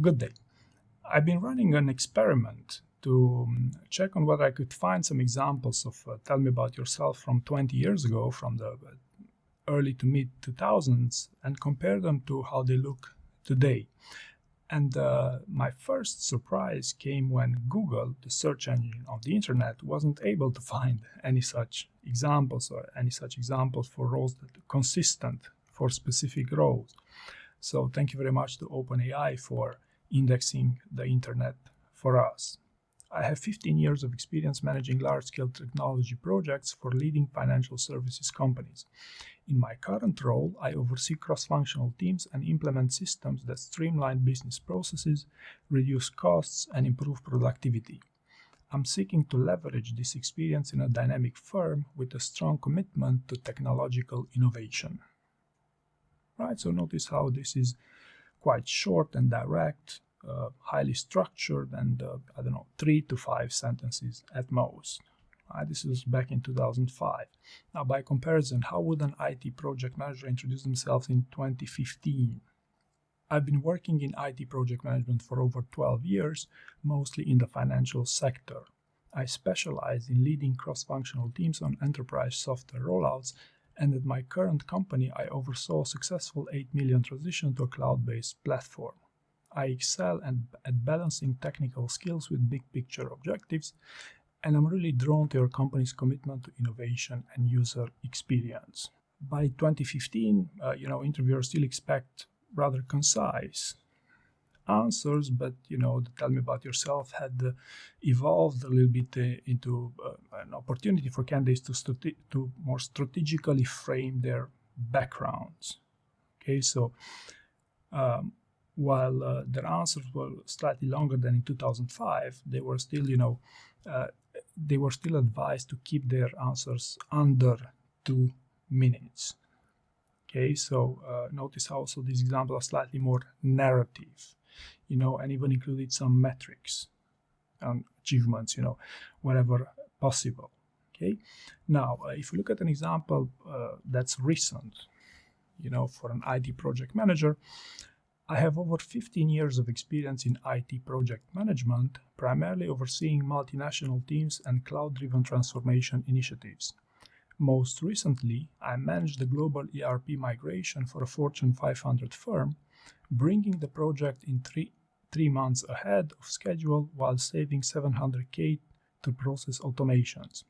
Good day. I've been running an experiment to check on whether I could find some examples of tell me about yourself from 20 years ago, from the early to mid 2000s, and compare them to how they look today. And my first surprise came when Google, the search engine of the internet, wasn't able to find any such examples for roles that are consistent for specific roles. So thank you very much to OpenAI for indexing the internet for us. I have 15 years of experience managing large-scale technology projects for leading financial services companies. In my current role, I oversee cross-functional teams and implement systems that streamline business processes, reduce costs, and improve productivity. I'm seeking to leverage this experience in a dynamic firm with a strong commitment to technological innovation. Right, so notice how this is quite short and direct, highly structured, and 3 to 5 sentences at most. This was back in 2005. Now, by comparison, how would an IT project manager introduce themselves in 2015? I've been working in IT project management for over 12 years, mostly in the financial sector. I specialize in leading cross-functional teams on enterprise software rollouts, and at my current company, I oversaw a successful 8 million transition to a cloud-based platform. I excel at balancing technical skills with big picture objectives, and I'm really drawn to your company's commitment to innovation and user experience. By 2015, interviewers still expect rather concise answers, but the tell me about yourself had evolved a little bit into an opportunity for candidates to more strategically frame their backgrounds. Okay, so while their answers were slightly longer than in 2005, they were still, advised to keep their answers under 2 minutes. Okay, so notice also these examples are slightly more narrative, and even included some metrics and achievements, wherever possible. Okay, now if we look at an example that's recent, for an IT project manager, I have over 15 years of experience in IT project management, primarily overseeing multinational teams and cloud-driven transformation initiatives. Most recently, I managed the global ERP migration for a Fortune 500 firm, bringing the project in three months ahead of schedule while saving $700K to process automations.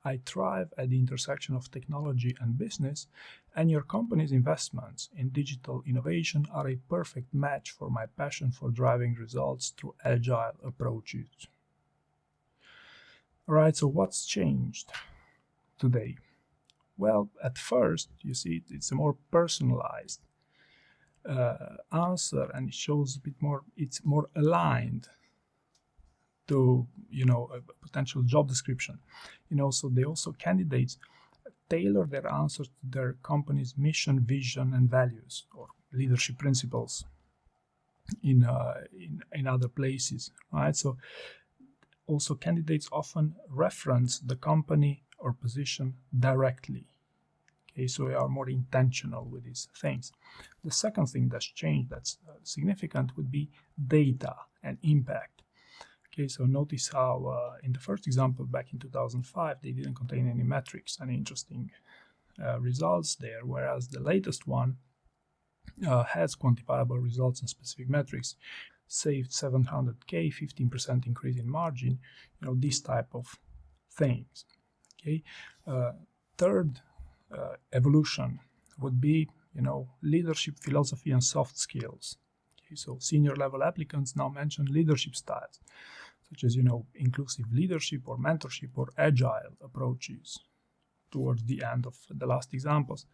I thrive at the intersection of technology and business, and your company's investments in digital innovation are a perfect match for my passion for driving results through agile approaches. All right, so what's changed today? Well, at first, you see, it's a more personalized answer, and it shows a bit more, it's more aligned to, a potential job description. So they also, candidates tailor their answers to their company's mission, vision, and values, or leadership principles in other places, right? So also candidates often reference the company or position directly. Okay, so we are more intentional with these things. The second thing that's changed that's significant would be data and impact. Okay, so notice how in the first example back in 2005, they didn't contain any metrics, any interesting results there, whereas the latest one has quantifiable results and specific metrics. Saved $700K, 15% increase in margin, this type of things. Okay, third evolution would be, leadership philosophy and soft skills. Okay, so senior level applicants now mention leadership styles, such as, inclusive leadership or mentorship or agile approaches towards the end of the last examples.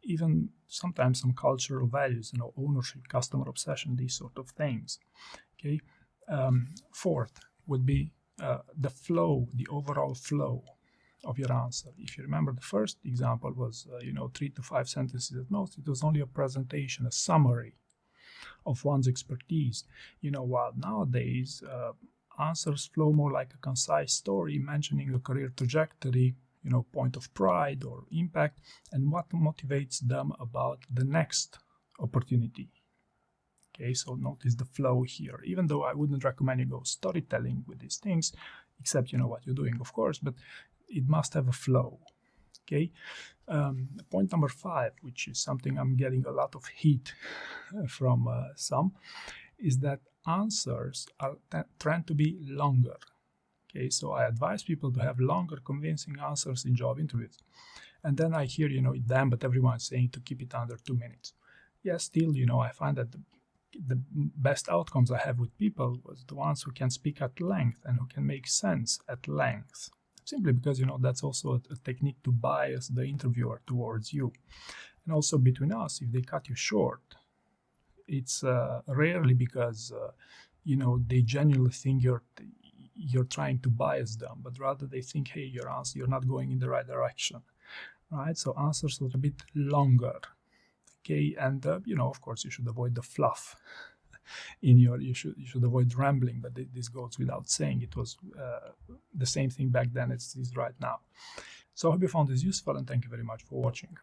Even sometimes some cultural values, ownership, customer obsession, these sort of things. Okay. Fourth would be the flow, the overall flow of your answer. If you remember, the first example was, 3 to 5 sentences at most. It was only a presentation, a summary of one's expertise. While nowadays, answers flow more like a concise story mentioning a career trajectory, point of pride or impact, and what motivates them about the next opportunity. Okay, so notice the flow here, even though I wouldn't recommend you go storytelling with these things, except you know what you're doing, of course, but it must have a flow. Okay. Point number 5, which is something I'm getting a lot of heat from some, is that answers are tend to be longer. Okay, so I advise people to have longer, convincing answers in job interviews. And then I hear, you know, them, but everyone's saying to keep it under 2 minutes. Yes, still, you know, I find that the best outcomes I have with people was the ones who can speak at length and who can make sense at length. Simply because, you know, that's also a technique to bias the interviewer towards you. And also between us, if they cut you short, it's rarely because, you know, they genuinely think you're trying to bias them, but rather they think, hey, you're not going in the right direction, right? So answers are a bit longer. Okay, and you know, of course, you should avoid the fluff in your. You should avoid rambling, but this goes without saying. It was the same thing back then as it is right now. So I hope you found this useful, and thank you very much for watching.